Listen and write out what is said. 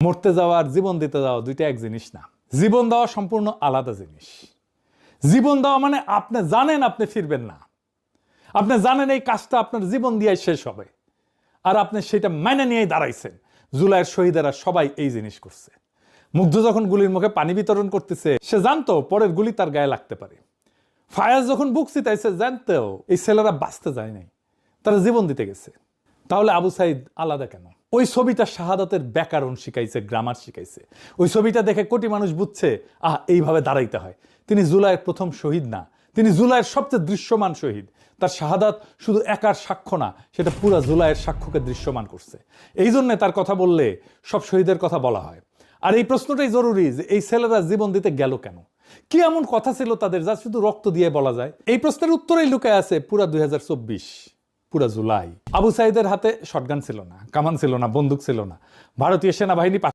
মরতে যাওয়া আর জীবন দিতে যাওয়া দুইটা এক জিনিস না। জীবন দেওয়া সম্পূর্ণ আলাদা জিনিস। জীবন দেওয়া মানে আপনি জানেন আপনি ফিরবেন না, আপনি জানেন এই কাজটা আপনার জীবন দিয়ে শেষ হবে, আর আপনি সেটা মেনে নিয়েই দাঁড়াইছেন। জুলাইয়ের শহীদেরা সবাই এই জিনিস করছে। মুগ্ধ যখন গুলির মুখে পানি বিতরণ করতেছে, সে জানতো পরের গুলি তার গায়ে লাগতে পারে। ফায়াজ যখন বুক চিতাইছে, জানতেও এই ছেলেরা বাঁচতে যায় নাই, তারা জীবন দিতে গেছে। তাহলে আবু সাইদ আলাদা কেন? ওই ছবিটা শাহাদাতের ব্যাকরণ শিখাইছে, গ্রামার শিখাইছে। ওই ছবিটা দেখে কোটি মানুষ বুঝছে এইভাবে দাঁড়াইতে হয়। তিনি জুলাইয়ের প্রথম শহীদ না, তিনি জুলাইয়ের সবচেয়ে দৃশ্যমান শহীদ। তার শাহাদাত শুধু একার সাক্ষ্য না, সেটা পুরা জুলাইয়ের সাক্ষ্যকে দৃশ্যমান করছে। এই জন্যে তার কথা বললে সব শহীদের কথা বলা হয়। আর এই প্রশ্নটাই জরুরি যে এই ছেলেরা জীবন দিতে গেল কেন? কি এমন কথা ছিল তাদের যা শুধু রক্ত দিয়ে বলা যায়? এই প্রশ্নের উত্তরেই লুকায় আছে পুরা 2024, পুরা জুলাই। আবু সাইদের হাতে শটগান ছিল না, কামান ছিল না, বন্দুক ছিল না। ভারতীয় সেনাবাহিনী